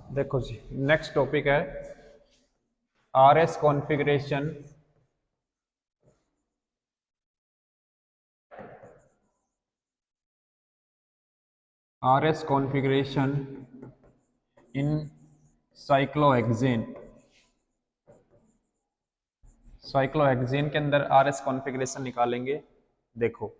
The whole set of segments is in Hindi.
देखो जी, नेक्स्ट टॉपिक है आरएस कॉन्फ़िगरेशन। आरएस कॉन्फ़िगरेशन इन साइक्लोहेक्सेन। साइक्लोहेक्सेन के अंदर आरएस कॉन्फ़िगरेशन निकालेंगे। देखो,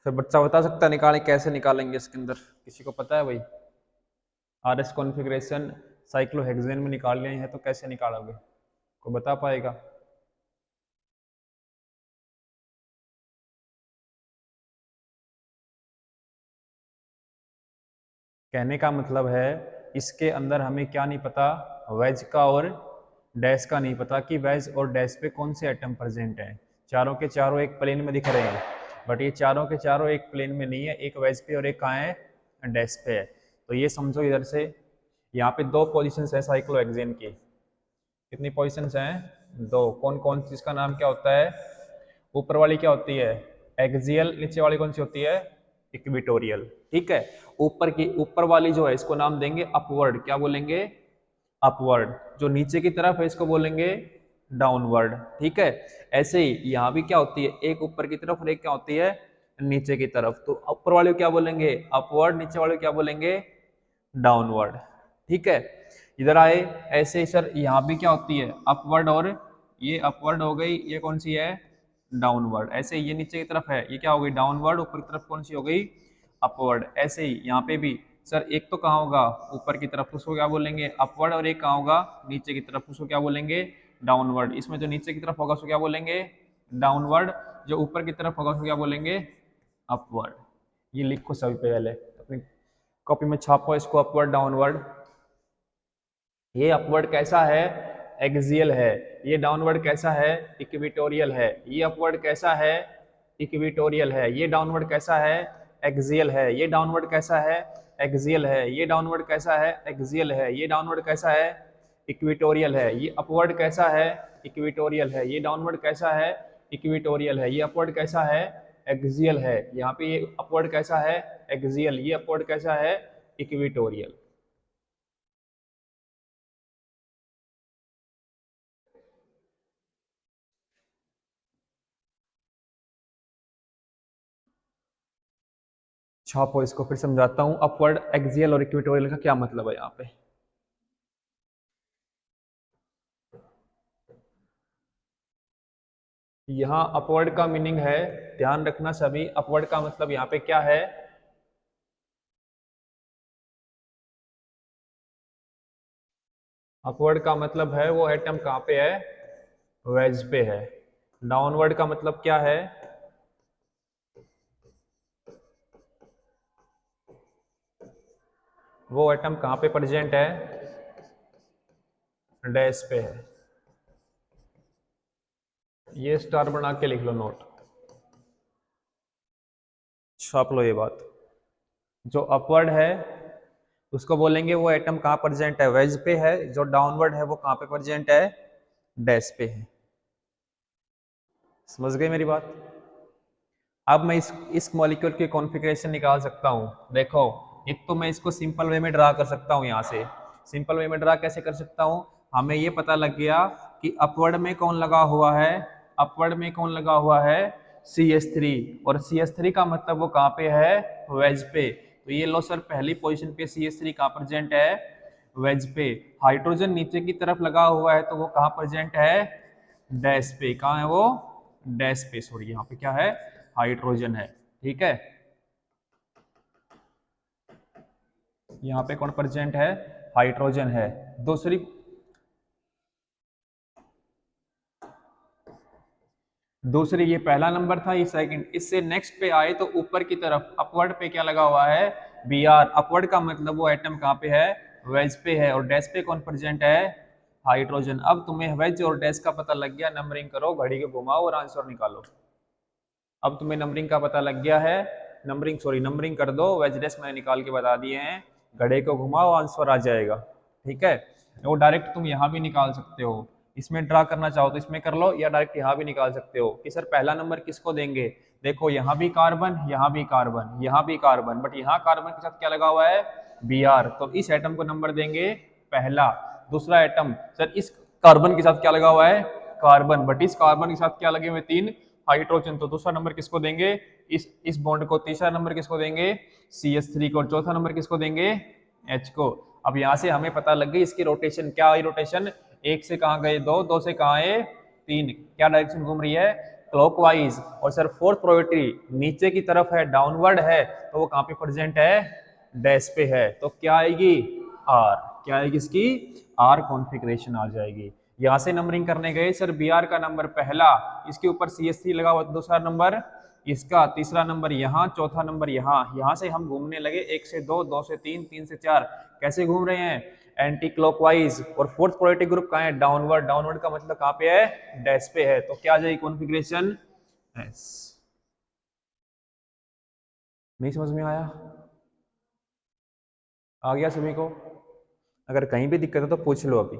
फिर बच्चा बता सकता है निकालें कैसे निकालेंगे इसके अंदर? किसी को पता है भाई? आरएस कॉन्फ़िगरेशन साइक्लोहेक्सेन में निकालनी है तो कैसे निकालोगे? कोई बता पाएगा? कहने का मतलब है इसके अंदर हमें क्या नहीं पता, वेज का और डैश का नहीं पता कि वेज और डैश पे कौन से एटम प्रेजेंट हैं। चारों के चारों एक प्लेन में दिख रहे हैं, बट ये चारों के चारों एक प्लेन में नहीं है, एक वेज पे और एक कहाँ है, डैश पे है। तो ये समझो इधर से यहाँ पे दो पोजीशंस है साइक्लोहेक्सेन की। कितनी पोजीशंस हैं? दो। कौन कौन सी? इसका नाम क्या होता है? ऊपर वाली क्या होती है? एक्सियल। नीचे वाली कौन सी होती है? इक्विटोरियल। ठीक है। ऊपर वाली जो है इसको नाम देंगे अपवर्ड। क्या बोलेंगे? अपवर्ड। जो नीचे की तरफ है इसको बोलेंगे डाउनवर्ड। ठीक है। ऐसे ही यहाँ भी क्या होती है, एक ऊपर की तरफ और एक क्या होती है, नीचे की तरफ। तो ऊपर वाले को क्या बोलेंगे? अपवर्ड। नीचे वाले को क्या बोलेंगे? डाउनवर्ड। ठीक है। इधर आए, ऐसे ही सर यहाँ भी क्या होती है? अपवर्ड। और ये अपवर्ड हो गई, ये कौन सी है? डाउनवर्ड। ऐसे ही ये नीचे की तरफ है, ये क्या हो गई? डाउनवर्ड। ऊपर की तरफ कौन सी हो गई? अपवर्ड। ऐसे ही यहाँ पे भी सर एक तो कहाँ होगा ऊपर की तरफ, उसको क्या बोलेंगे? अपवर्ड। और एक कहाँ होगा नीचे की तरफ, उसको क्या बोलेंगे? डाउनवर्ड। इसमें जो नीचे की तरफ होगा उसको क्या बोलेंगे? डाउनवर्ड। जो ऊपर की तरफ होगा उसको क्या बोलेंगे? अपवर्ड। ये लिखो सभी पे, पहले अपनी कॉपी में छापो इसको, अपवर्ड डाउनवर्ड। ये अपवर्ड कैसा है? एक्सियल है। ये डाउनवर्ड कैसा है? इक्विटोरियल है। ये अपवर्ड कैसा है? इक्विटोरियल है। ये डाउनवर्ड कैसा है? एक्सियल है। ये डाउनवर्ड कैसा है? एक्सियल है। ये डाउनवर्ड कैसा है? एक्सियल है। ये डाउनवर्ड कैसा है? इक्विटोरियल है। ये अपवर्ड कैसा है? इक्विटोरियल है। ये डाउनवर्ड कैसा है? इक्विटोरियल है। ये अपवर्ड कैसा है? एक्सियल है। यहाँ पे ये अपवर्ड कैसा है? एक्सियल। ये अपवर्ड कैसा है? इक्विटोरियल। छापो इसको, फिर समझाता हूं अपवर्ड, एक्सियल और इक्वेटोरियल का क्या मतलब है यहाँ पे। यहाँ अपवर्ड का मीनिंग है, ध्यान रखना सभी, अपवर्ड का मतलब यहाँ पे क्या है? अपवर्ड का मतलब है वो एटम कहाँ पे है? वेज पे है। डाउनवर्ड का मतलब क्या है? वो एटम कहाँ पे प्रेजेंट है? डैश पे है। ये स्टार बना के लिख लो, नोट छाप लो ये बात। जो अपवर्ड है उसको बोलेंगे वो एटम कहाँ प्रेजेंट है? वेज पे है। जो डाउनवर्ड है वो कहाँ पे प्रेजेंट है? डैश पे है। समझ गए मेरी बात? अब मैं इस मॉलिक्यूल की कॉन्फ़िगरेशन निकाल सकता हूँ। देखो, एक तो मैं इसको सिंपल वे में ड्रा कर सकता हूँ। यहाँ से सिंपल वे में ड्रा कैसे कर सकता हूँ? हमें ये पता लग गया कि अपवर्ड में कौन लगा हुआ है। अपवर्ड में कौन लगा हुआ है? CH3। और CH3 का मतलब वो कहाँ पे है? वेज पे। तो ये लो सर, पहली पोजीशन पे CH3 कहाँ प्रेजेंट है? वेज पे। हाइड्रोजन नीचे की तरफ लगा हुआ है तो वो कहाँ प्रेजेंट है? डैश पे। कहाँ है वो? डैश पे। सॉरी, यहाँ पे क्या है? हाइड्रोजन है। ठीक है। यहाँ पे कौन प्रेजेंट है? हाइड्रोजन है। दूसरी दूसरी ये पहला नंबर था, ये सेकंड। इससे नेक्स्ट पे आए तो ऊपर की तरफ अपवर्ड पे क्या लगा हुआ है? Br। अपवर्ड का मतलब वो एटम कहाँ पे है? वेज पे है। और डैश पे कौन प्रेजेंट है? हाइड्रोजन। अब तुम्हें वेज और डैश का पता लग गया, नंबरिंग करो, घड़ी को घुमाओ और आंसर निकालो। अब तुम्हें नंबरिंग का पता लग गया है। नंबरिंग कर दो। वेज डैश मैंने निकाल के बता दिए हैं। घड़े को घुमाओ, आंसर आ जाएगा। ठीक है, वो डायरेक्ट तुम यहाँ भी निकाल सकते हो, इसमें ड्रा करना चाहो तो इसमें कर लो, या डायरेक्ट यहाँ भी निकाल सकते हो कि सर पहला नंबर किसको देंगे। देखो यहाँ भी कार्बन, यहाँ भी कार्बन, यहाँ भी कार्बन, बट यहाँ कार्बन के साथ क्या लगा हुआ है, Br, तो इस एटम को नंबर देंगे पहला। दूसरा एटम, सर इस कार्बन के साथ क्या लगा हुआ है, कार्बन, बट इस कार्बन के साथ क्या लगे हुए, 3 हाइड्रोजन, तो दूसरा नंबर किसको देंगे, इस बॉन्ड को। तीसरा नंबर किसको देंगे, CH3 को। और चौथा नंबर किसको देंगे, H को। अब यहां से हमें पता लग गई इसकी रोटेशन क्या आई, रोटेशन एक से कहां गए दो, दो से कहां आए तीन, क्या डायरेक्शन घूम रही है, क्लॉकवाइज। और सर फोर्थ प्रोबेबिलिटी नीचे की तरफ है, डाउनवर्ड है, तो वो कहां पे प्रेजेंट है, डैश पे है, तो क्या आएगी, आर। क्या आएगी इसकी, आर कॉन्फ़िगरेशन आ जाएगी। यहां से नंबरिंग करने गए सर, Br का नंबर पहला, इसके ऊपर CH3 लगा हुआ, दूसरा नंबर इसका, तीसरा नंबर यहाँ, चौथा नंबर यहाँ। यहाँ से हम घूमने लगे एक से दो, दो से तीन, तीन से चार। कैसे घूम रहे हैं, एंटी क्लॉकवाइज। और फोर्थ प्रोबेबिलिटी ग्रुप कहाँ है, डाउनवर्ड। डाउनवर्ड का मतलब कहाँ पे है, डैश पे है, तो क्या आ जाएगी कॉन्फ़िगरेशन, एस। नहीं समझ में आया, आ गया सभी को। अगर कहीं भी दिक्कत है तो पूछ लो अभी।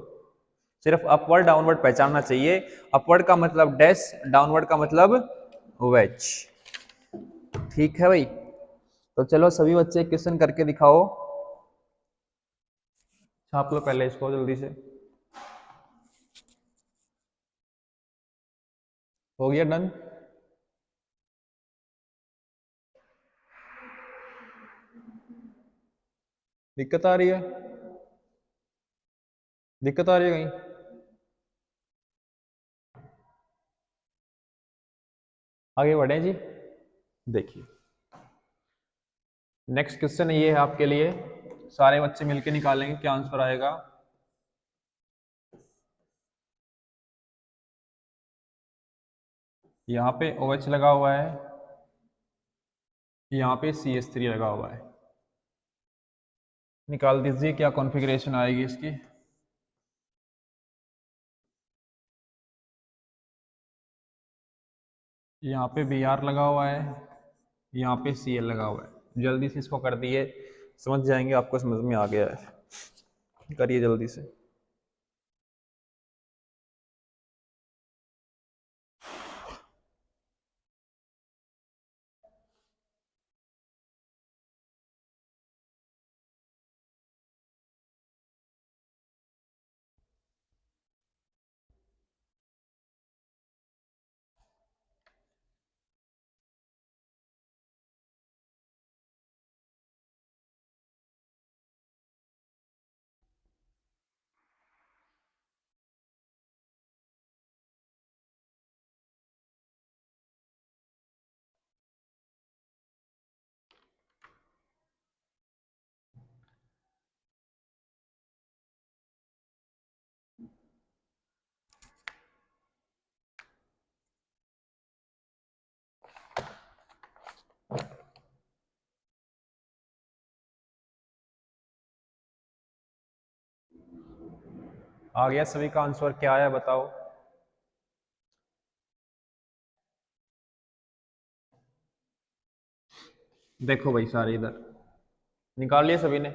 सिर्फ अपवर्ड डाउनवर्ड पहचानना चाहिए, अपवर्ड का मतलब डैश, डाउनवर्ड का मतलब वेज। ठीक है भाई, तो चलो सभी बच्चे क्वेश्चन करके दिखाओ, छाप लो पहले इसको जल्दी से। हो गया डन, दिक्कत आ रही है, दिक्कत आ रही है कहीं, आगे बढ़े जी। देखिए नेक्स्ट क्वेश्चन ये है आपके लिए, सारे बच्चे मिलके निकालेंगे क्या आंसर आएगा। यहाँ पे OH लगा हुआ है, यहाँ पे CH3 लगा हुआ है, निकाल दीजिए क्या कॉन्फ़िगरेशन आएगी इसकी। यहाँ पे Br लगा हुआ है, यहाँ पे Cl लगा हुआ है। जल्दी से इसको कर दिए, समझ जाएंगे, आपको समझ में आ गया है, करिए जल्दी से। आ गया सभी का आंसर, क्या आया बताओ। देखो भाई सारे इधर निकाल लिए सभी ने,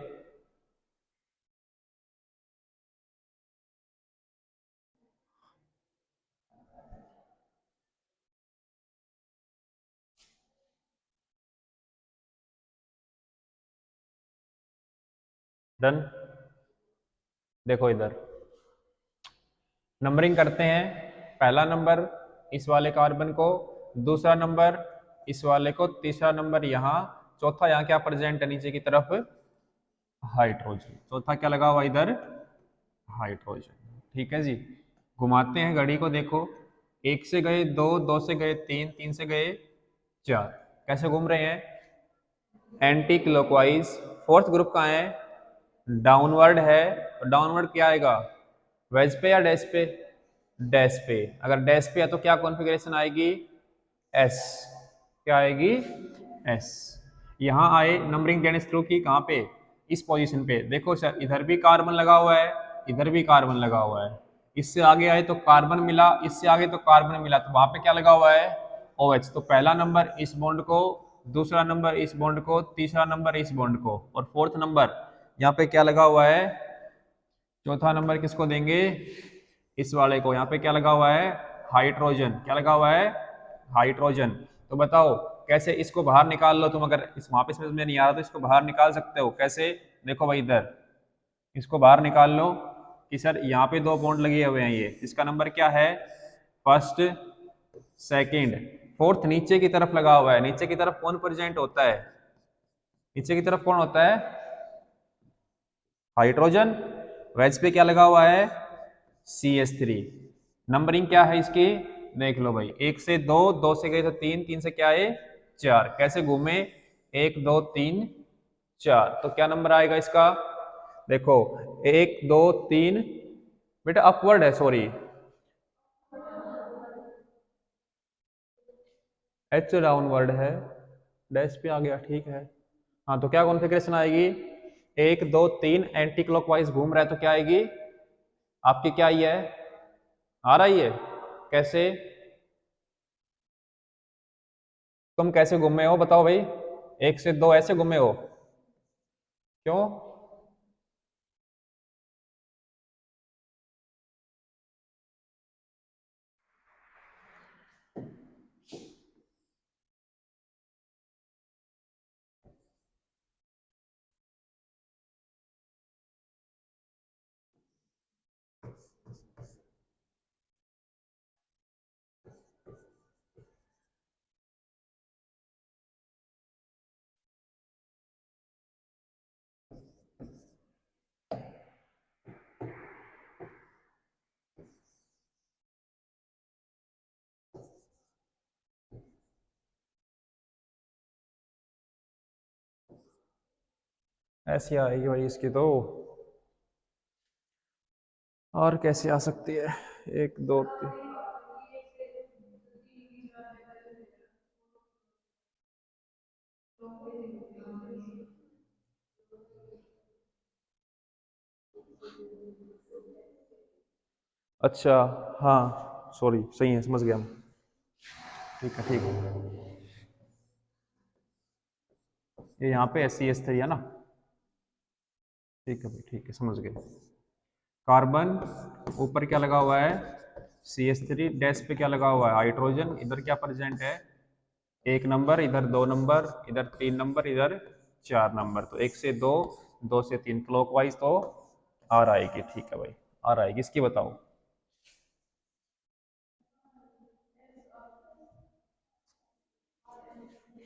डन। देखो इधर नंबरिंग करते हैं, पहला नंबर इस वाले कार्बन को, दूसरा नंबर इस वाले को, तीसरा नंबर यहाँ, चौथा यहाँ क्या प्रेजेंट है नीचे की तरफ, हाइड्रोजन। चौथा क्या लगा हुआ इधर, हाइड्रोजन। ठीक है जी, घुमाते हैं घड़ी को, देखो एक से गए दो, दो से गए तीन, तीन से गए चार। कैसे घूम रहे हैं, एंटी क्लॉकवाइज। फोर्थ ग्रुप कहाँ है, डाउनवर्ड है, तो डाउनवर्ड क्या आएगा, वेज पे या डैश पे, डैश पे। अगर डैश पे है तो क्या कॉन्फ़िगरेशन आएगी, एस। क्या आएगी, एस। यहाँ आए नंबरिंग देने शुरू की, कहाँ पे, इस पोजीशन पे। देखो सर इधर भी कार्बन लगा हुआ है, इधर भी कार्बन लगा हुआ है, इससे आगे आए तो कार्बन मिला, इससे आगे तो कार्बन मिला, तो वहां पे क्या लगा हुआ है, OH। तो पहला नंबर इस बॉन्ड को, दूसरा नंबर इस बॉन्ड को, तीसरा नंबर इस बॉन्ड को, और फोर्थ नंबर यहाँ पे क्या लगा हुआ है, चौथा नंबर किसको देंगे, इस वाले को। यहाँ पे क्या लगा हुआ है, हाइड्रोजन। क्या लगा हुआ है, हाइड्रोजन। तो बताओ कैसे इसको बाहर निकाल लो तुम, अगर इस वहां पे समझ में नहीं आ रहा तो इसको बाहर निकाल सकते हो कैसे। देखो भाई इधर इसको बाहर निकाल लो कि सर यहाँ पे दो बॉन्ड लगे हुए हैं, ये इसका नंबर क्या है, फर्स्ट सेकंड फोर्थ नीचे की तरफ लगा हुआ है। नीचे की तरफ कौन प्रेजेंट होता है, नीचे की तरफ कौन होता है, हाइड्रोजन। वेज पे क्या लगा हुआ है, CH3। नंबरिंग क्या है इसकी, देख लो भाई, एक से दो, दो से गए तो तीन, तीन से क्या है, चार। कैसे घूमे, एक दो तीन चार, तो क्या नंबर आएगा इसका, देखो एक दो तीन, बेटा अपवर्ड है, सॉरी एच डाउनवर्ड है, डैश पे आ गया, ठीक है। हाँ तो क्या कॉन्फ़िगरेशन आएगी, एक दो तीन एंटी क्लॉकवाइज घूम रहा है, तो क्या आएगी आपकी, क्या ये है, आ रही है, कैसे, तुम कैसे घूमे हो बताओ भाई, एक से दो ऐसे घूमे हो, क्यों, ऐसी आएगी भाई इसकी तो, और कैसे आ सकती है, एक दो तीन, अच्छा हाँ सॉरी, सही है, समझ गया मैं, ठीक है ठीक है, ये यहाँ पे SC3 है ना, ठीक है भाई ठीक है, समझ गए। कार्बन ऊपर क्या लगा हुआ है, CH3, डैश पे क्या लगा हुआ है, हाइड्रोजन। इधर क्या प्रेजेंट है, एक नंबर, इधर दो नंबर, इधर तीन नंबर, इधर चार नंबर। तो एक से दो, दो से तीन क्लॉकवाइज तो आर आएगी, ठीक है भाई, आर आएगी इसकी, बताओ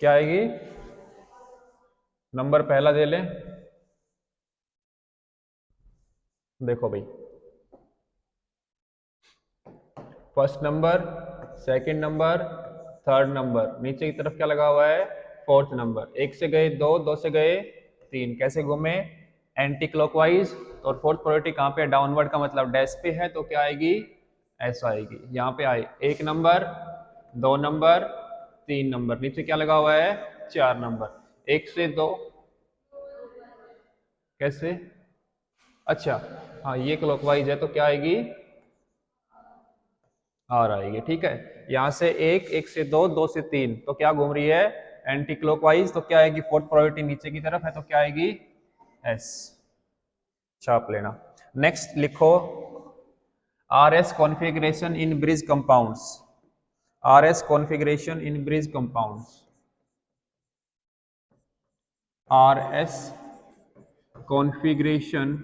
क्या आएगी, नंबर पहला दे लें, देखो भाई first number, second number, third number, नीचे की तरफ क्या लगा हुआ है, फोर्थ नंबर। एक से गए दो, दो से गए तीन, कैसे घूमे, एंटी क्लॉकवाइज। तो और फोर्थ प्रायोरिटी कहाँ पे, डाउनवर्ड का मतलब डैश पे है, तो क्या आएगी, ऐसा आएगी। यहाँ पे आए एक नंबर, दो नंबर, तीन नंबर, नीचे क्या लगा हुआ है, चार नंबर। एक से दो, कैसे, अच्छा हाँ ये क्लॉकवाइज है, तो क्या आएगी, आर आएगी, ठीक है। यहाँ से एक, एक से दो, दो से तीन, तो क्या घूम रही है, एंटी क्लॉकवाइज, तो क्या आएगी, फोर्थ प्रायोरिटी नीचे की तरफ है, तो क्या आएगी, एस, छाप लेना। नेक्स्ट लिखो, RS कॉन्फ़िगरेशन इन ब्रिज कंपाउंड्स, RS कॉन्फ़िगरेशन इन ब्रिज कंपाउंड्स, RS कॉन्फ़िगरेशन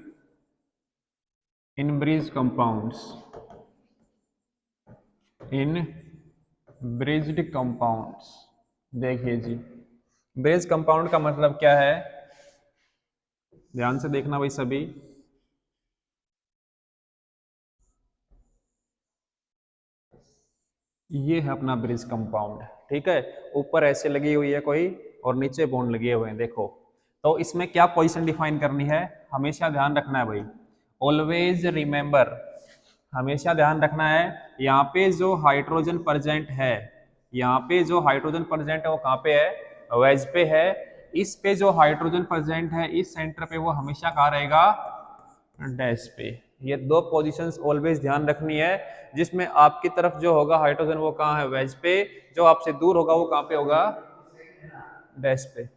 इन ब्रिज कंपाउंड्स, इन ब्रिज्ड कंपाउंड्स। देखिए जी, ब्रिज कंपाउंड का मतलब क्या है, ध्यान से देखना भाई सभी, ये है अपना ब्रिज कंपाउंड, ठीक है। ऊपर ऐसे लगी हुई है कोई और नीचे बॉन्ड लगे हुए हैं, देखो। तो इसमें क्या पोजीशन डिफाइन करनी है, हमेशा ध्यान रखना है भाई, ऑलवेज रिमेंबर, हमेशा ध्यान रखना है, यहाँ पे जो हाइड्रोजन प्रेजेंट है, यहाँ पे जो हाइड्रोजन प्रेजेंट है वो कहाँ पे है, वेज पे है। इस पे जो हाइड्रोजन प्रेजेंट है इस सेंटर पे, वो हमेशा कहाँ रहेगा, डैश पे। ये दो पोजीशंस ऑलवेज ध्यान रखनी है, जिसमें आपकी तरफ जो होगा हाइड्रोजन वो कहाँ है, वेज पे, जो आपसे दूर होगा वो कहाँ पे होगा, डैश पे।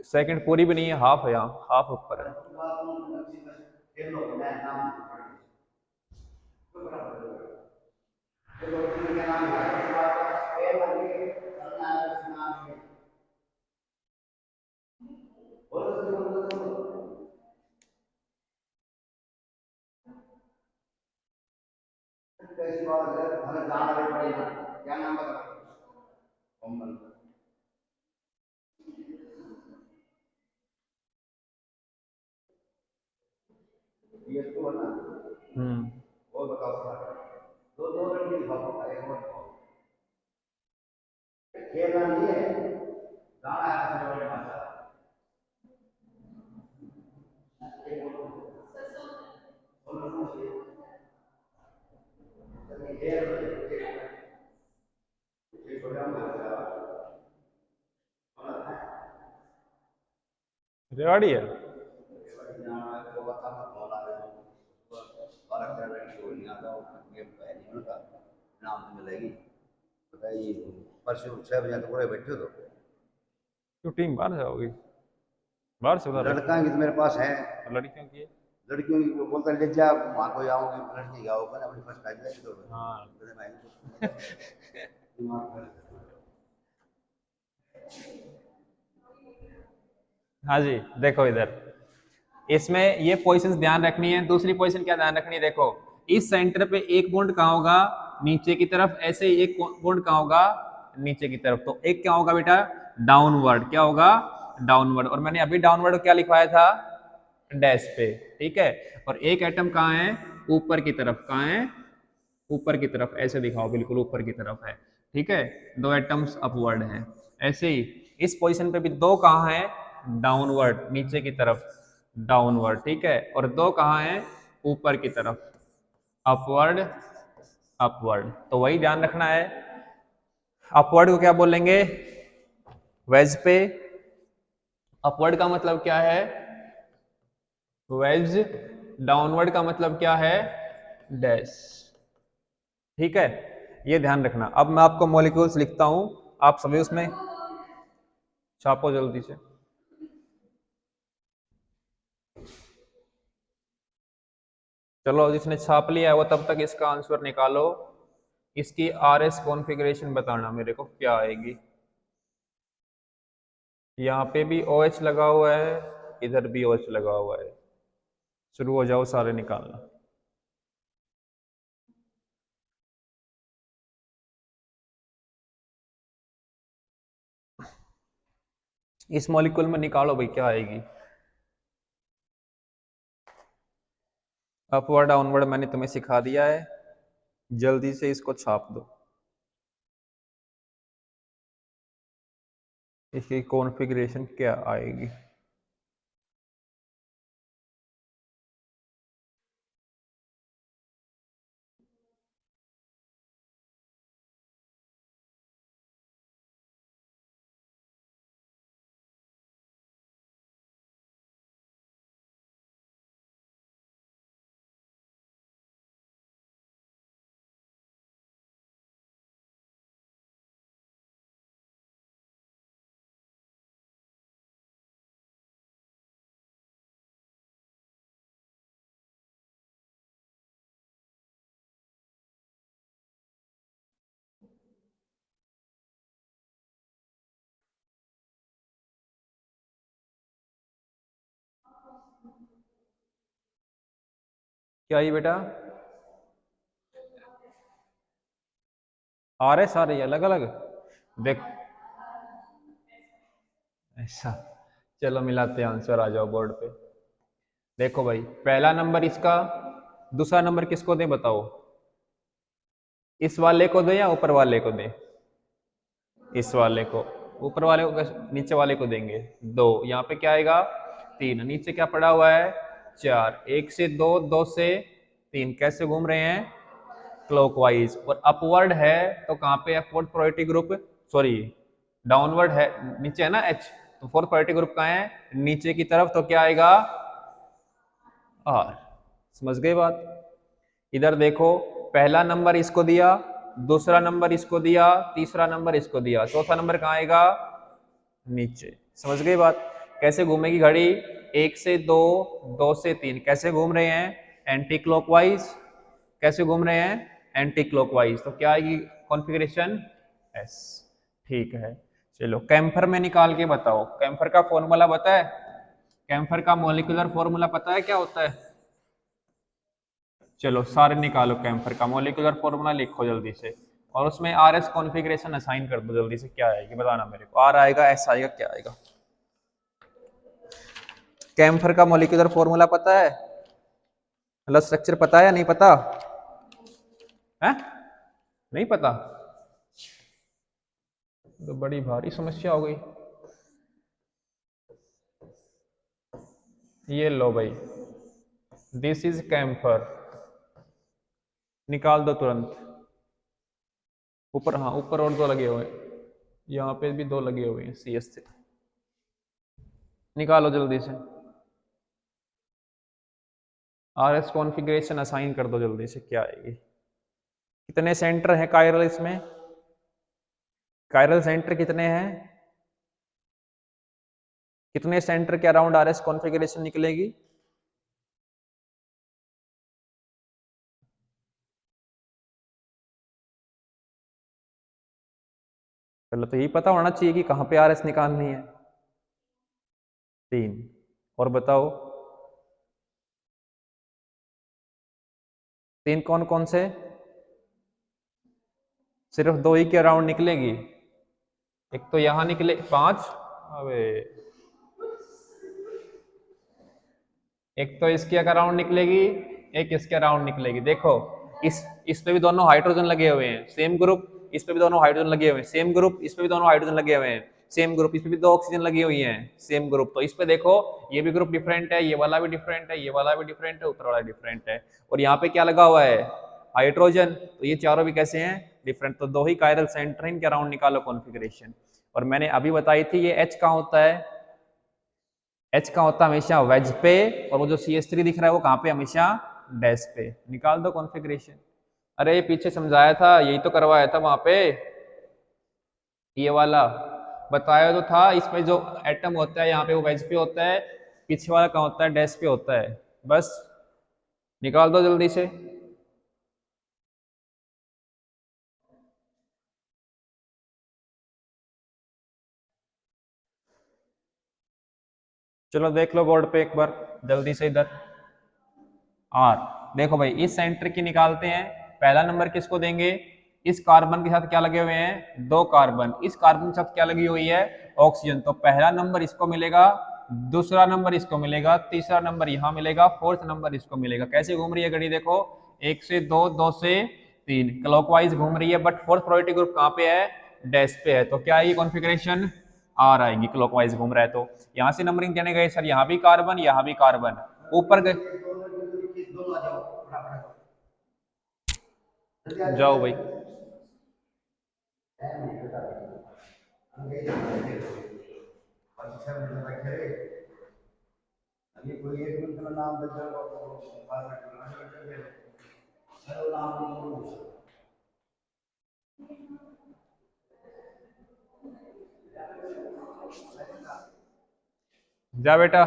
सेकंड पूरी भी नहीं है, हाफ है, यहाँ हाफ ऊपर है। रेवाड़ी है। परसों 6 बजे तो पूरे बैठे हो, क्यों टीम बाहर जाओगी? बाहर से उधर लड़का की तो मेरे पास है, लड़कियों की है। लड़कियों की बोलता ले जा वहाँ को जाऊँगी, लड़की गाओ पर अपनी फर्स्ट आ जाएगी तो हाँ हाँ जी, देखो इधर इसमें ये पोजीशंस ध्यान रखनी है। दूसरी पोजीशन क्या ध्यान रखनी है, देखो इस सेंटर पे एक बॉन्ड कहाँ होगा, नीचे की तरफ, ऐसे ही एक बॉन्ड कहाँ होगा, नीचे की तरफ। तो एक क्या होगा बेटा, डाउनवर्ड, क्या होगा, डाउनवर्ड। और मैंने अभी डाउनवर्ड क्या लिखवाया था, डैश पे, ठीक है। और एक एटम कहाँ है, ऊपर की तरफ, कहाँ है, ऊपर की तरफ, ऐसे दिखाओ, बिल्कुल ऊपर की तरफ है, ठीक है। दो एटम्स अपवर्ड हैं। ऐसे ही इस पोजीशन पे भी दो कहाँ है, डाउनवर्ड, नीचे की तरफ, डाउनवर्ड, ठीक है। और दो कहाँ है, ऊपर की तरफ, अपवर्ड, अपवर्ड। तो वही ध्यान रखना है, अपवर्ड को क्या बोलेंगे, वेज पे। अपवर्ड का मतलब क्या है, वेज। डाउनवर्ड का मतलब क्या है, डैश, ठीक है। ये ध्यान रखना। अब मैं आपको मॉलिक्यूल्स लिखता हूं, आप सभी उसमें छापो जल्दी से। चलो जिसने छाप लिया है वो तब तक इसका आंसर निकालो। इसकी आरएस कॉन्फ़िगरेशन बताना मेरे को क्या आएगी। यहाँ पे भी OH लगा हुआ है, इधर भी OH लगा हुआ है। शुरू हो जाओ सारे निकालना। इस मॉलिक्यूल में निकालो भाई, क्या आएगी। अपवर्ड डाउनवर्ड मैंने तुम्हें सिखा दिया है, जल्दी से इसको छाप दो। इसकी कॉन्फ़िगरेशन क्या आएगी। क्या ये बेटा, आ रहे सारे अलग अलग, देख ऐसा। चलो मिलाते हैं आंसर, आ जाओ बोर्ड पे। देखो भाई, पहला नंबर इसका, दूसरा नंबर किसको दें बताओ, इस वाले को दें या ऊपर वाले को दें, इस वाले को। ऊपर वाले को नीचे वाले को देंगे, दो। यहाँ पे क्या आएगा, तीन। नीचे क्या पड़ा हुआ है, चार। एक से दो, दो से तीन, कैसे घूम रहे हैं, क्लॉकवाइज। और अपवर्ड है तो कहाँ पे, upward priority group, sorry downward है, नीचे है ना H, तो फोर्थ प्रायोरिटी ग्रुप कहाँ है, नीचे की तरफ। तो क्या आएगा, R। समझ गए बात। इधर देखो, पहला नंबर इसको दिया, दूसरा नंबर इसको दिया, तीसरा नंबर इसको दिया, चौथा नंबर कहाँ आएगा, नीचे। समझ गई बात। कैसे घूमेगी घड़ी? 1 से 2, 2 से 3। कैसे घूम रहे हैं? Anti clockwise. कैसे घूम रहे हैं? Anti clockwise. तो क्या आएगी कॉन्फ़िगरेशन? एस। ठीक है, चलो कैम्फर में निकाल के बताओ। कैम्फर का फॉर्मूला पता है? कैम्फर का मॉलिक्यूलर फॉर्मूला पता है क्या होता है? चलो सारे निकालो, कैम्फर का मॉलिक्यूलर फॉर्मूला लिखो जल्दी से, और उसमें आर एस कॉन्फ़िगरेशन असाइन कर दो जल्दी से। क्या आएगी बताना मेरे को, आर आएगा, एस आएगा, क्या आएगा? कैम्फर का मॉलिक्यूलर फॉर्मूला पता है? मतलब स्ट्रक्चर पता है या नहीं पता है? नहीं पता तो बड़ी भारी समस्या हो गई। ये लो भाई, दिस इज कैम्फर। निकाल दो तुरंत। ऊपर, हाँ ऊपर और दो लगे हुए हैं, यहाँ पे भी दो लगे हुए हैं सी एस से। निकालो जल्दी से, आर एस कॉन्फ़िगरेशन असाइन कर दो जल्दी से, क्या आएगी? कितने सेंटर हैं कायरल इसमें? कायरल सेंटर कितने हैं? कितने सेंटर के अराउंड आर एस कॉन्फ़िगरेशन निकलेगी? पहले तो यही पता होना चाहिए कि कहाँ पे आर एस निकालनी है। 3। और बताओ 3 कौन कौन से? सिर्फ 2 ही के अराउंड निकलेगी। एक तो यहां निकले 5, अबे एक तो इसके अराउंड निकलेगी, एक इसके अराउंड निकलेगी। देखो इस पे भी दोनों हाइड्रोजन लगे हुए हैं, सेम ग्रुप। इस पे भी दोनों हाइड्रोजन लगे हुए हैं, सेम ग्रुप। इस पे भी दोनों हाइड्रोजन लगे हुए हैं, सेम ग्रुप। इस पे भी 2 ऑक्सीजन लगी हुई हैं, सेम ग्रुप। तो इस पे देखो ये भी ग्रुप डिफरेंट है, ये वाला भी डिफरेंट है, ये वाला भी डिफरेंट है, ऊपर वाला डिफरेंट है। और यहाँ पे क्या लगा हुआ है? हाइड्रोजन। तो ये चारों भी कैसे हैं? डिफरेंट। तो 2 ही कायरल सेंटर हैं, इनके अराउंड निकालो कॉन्फ़िगरेशन। और मैंने अभी बताई थी ये H कहाँ होता है? H का होता है हमेशा वेज पे, और वो जो CH3 दिख रहा है वो कहाँ पे? हमेशा डैश पे। निकाल दो कॉन्फ़िगरेशन। अरे ये पीछे समझाया था, यही तो करवाया था वहां पे, ये वाला बताया तो था। इसमें जो एटम होता है यहाँ पे वो वेज पे होता है, पीछे वाला कहाँ होता है? डैश पे होता है। बस निकाल दो जल्दी से। चलो देख लो बोर्ड पे एक बार जल्दी से इधर। आर देखो भाई, इस सेंटर की निकालते हैं। पहला नंबर किसको देंगे? इस कार्बन के साथ क्या लगे हुए हैं? 2 कार्बन। इस कार्बन के साथ क्या लगी हुई है? ऑक्सीजन। तो पहला नंबर इसको मिलेगा, दूसरा नंबर इसको मिलेगा, तीसरा नंबर यहाँ मिलेगा, फोर्थ नंबर इसको मिलेगा। कैसे घूम रही है घड़ी? देखो 1 से 2, 2 से 3 क्लॉकवाइज घूम रही है, बट फोर्थ प्रायोरिटी ग्रुप कहाँ पे है? डैश पे है। तो क्या आएगी कॉन्फ़िगरेशन? आर आएगी, क्लॉकवाइज घूम रहा है। तो यहाँ से नंबरिंग देने गए सर, यहाँ भी कार्बन, यहाँ भी कार्बन, ऊपर गए। दोनों आ जाओ फटाफट, जल्दी आ जाओ जाओ। भाई। अभी कोई एक मिनट में नाम बच जाएगा, नाम जा बेटा,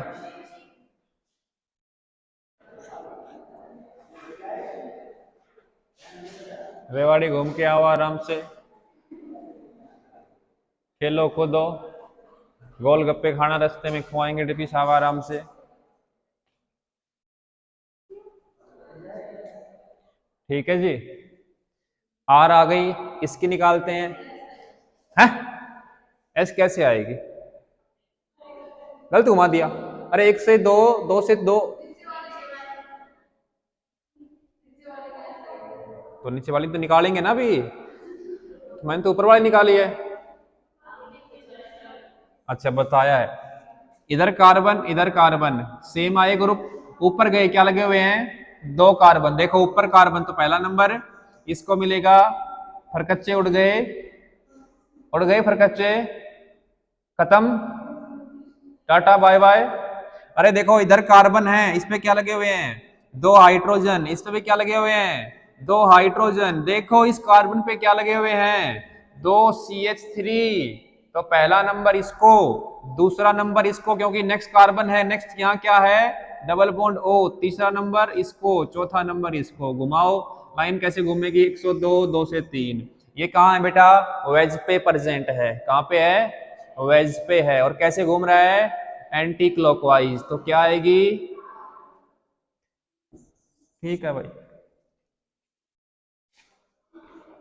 रेवाड़ी घूम के आओ आराम से, खेलो कूदो, गोलगप्पे खाना रास्ते में खुआएंगे डिपी साहब आराम से। ठीक है जी, आर आ गई, इसकी निकालते हैं। एस कैसे आएगी? गलत घुमा दिया। अरे 1 से 2, 2 से 2, तो नीचे वाली तो निकालेंगे ना अभी, मैंने तो ऊपर वाली निकाली है। अच्छा बताया है, इधर कार्बन सेम आए ग्रुप, ऊपर गए क्या लगे हुए हैं? 2 कार्बन। देखो ऊपर कार्बन तो पहला नंबर इसको मिलेगा, फरकच्चे उड़ गए फरकच्चे, खत्म, टाटा बाय बाय। अरे देखो इधर कार्बन है, इस पे क्या लगे हुए हैं? 2 हाइड्रोजन। इस पे भी क्या लगे हुए हैं? 2 हाइड्रोजन। देखो इस कार्बन पे क्या लगे हुए हैं? 2 CH3। तो पहला नंबर इसको, दूसरा नंबर इसको, क्योंकि नेक्स्ट कार्बन है, नेक्स्ट यहाँ क्या है, डबल बॉन्ड O, तीसरा नंबर इसको, चौथा नंबर इसको। घुमाओ, लाइन कैसे घूमेगी, 102, 2 से 3। ये कहाँ है बेटा, वेज पे प्रेजेंट है। कहाँ पे है, वेज पे है। और कैसे घूम रहा है, एंटी क्लॉकवाइज। तो क्या आएगी, ठीक है भाई,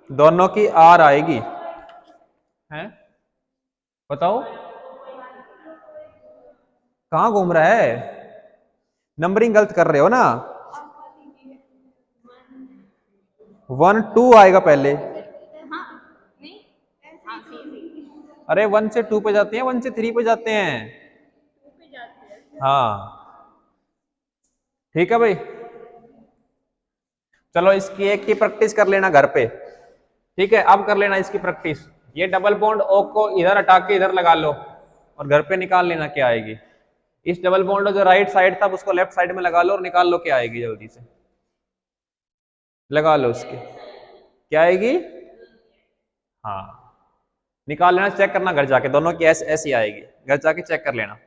दोनों की आर आएगी, है बताओ कहां घूम रहा है, नंबरिंग गलत कर रहे हो ना। 1 2 आएगा पहले, अरे 1 से 2 पे जाते हैं, 1 से 3 पे जाते हैं। हाँ ठीक है भाई, चलो इसकी एक की प्रैक्टिस कर लेना घर पे, ठीक है। अब कर लेना इसकी प्रैक्टिस। ये डबल बॉन्ड O को इधर हटा के इधर लगा लो और घर पे निकाल लेना क्या आएगी। इस डबल बॉन्ड जो राइट साइड था उसको लेफ्ट साइड में लगा लो और निकाल लो क्या आएगी, जल्दी से लगा लो उसके, क्या आएगी, हाँ निकाल लेना, चेक करना घर जाके, दोनों की ऐसी आएगी, घर जाके चेक कर लेना,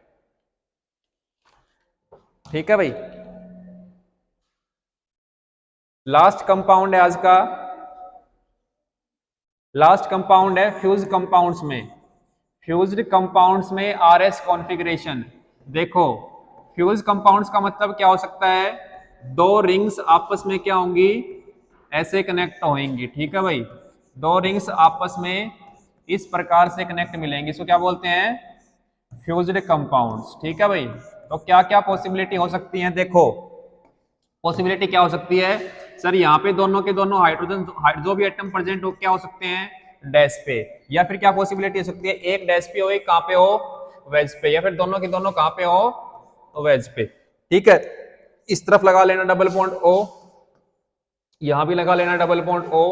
ठीक है भाई। लास्ट कंपाउंड है आज का, लास्ट कंपाउंड है फ्यूज कंपाउंड्स में। फ्यूज्ड कंपाउंड्स में RS कॉन्फ़िगरेशन। देखो फ्यूज कंपाउंड्स का मतलब क्या हो सकता है, दो रिंग्स आपस में क्या होंगी, ऐसे कनेक्ट होंगी, ठीक है भाई। दो रिंग्स आपस में इस प्रकार से कनेक्ट मिलेंगी, इसको क्या बोलते हैं, फ्यूज्ड कंपाउंड्स, ठीक है भाई। तो क्या क्या पॉसिबिलिटी हो सकती है, देखो पॉसिबिलिटी क्या हो सकती है, सर यहाँ पे दोनों के दोनों हाइड्रोजन जो भी एटम प्रेजेंट हो क्या हो सकते हैं, डैश पे। या फिर क्या पॉसिबिलिटी हो सकती है, एक डैश पे हो, एक कहाँ पे हो, वेज पे। या फिर दोनों के दोनों कहाँ पे हो, तो वेज पे, ठीक है। इस तरफ लगा लेना डबल बॉन्ड O, यहां भी लगा लेना डबल बॉन्ड O,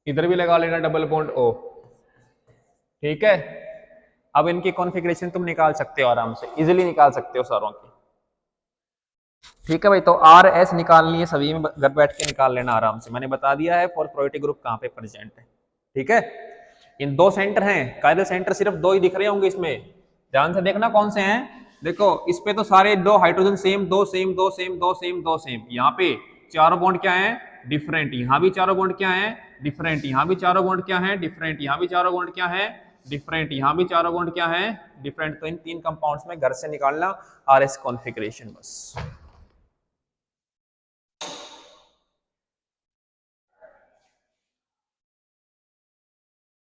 इधर भी लगा लेना डबल बॉन्ड O, ठीक है। अब इनकी कॉन्फ़िगरेशन तुम निकाल सकते हो, आराम से इजीली निकाल सकते हो सारों की, ठीक है भाई। तो RS निकालनी है सभी में, घर बैठ के निकाल लेना आराम से, मैंने बता दिया है फॉस्फोरेटिक ग्रुप कहाँ पे प्रेजेंट है, ठीक है। इन दो सेंटर हैं, कायरल सेंटर सिर्फ दो ही दिख रहे होंगे इसमें, ध्यान से देखना कौन से हैं। देखो इस पे तो सारे दो हाइड्रोजन सेम, दो सेम, दो सेम, दो सेम, दो सेम। यहाँ पे चारों बॉन्ड क्या है, डिफरेंट। यहाँ भी चारों बॉन्ड क्या है, डिफरेंट। यहाँ भी चारों बॉन्ड क्या है, डिफरेंट। यहाँ भी चारों बॉन्ड क्या है, डिफरेंट। यहाँ भी चारों बॉन्ड क्या है, डिफरेंट। तो इन तीन कंपाउंड्स में घर से निकालना RS कॉन्फ़िगरेशन बस।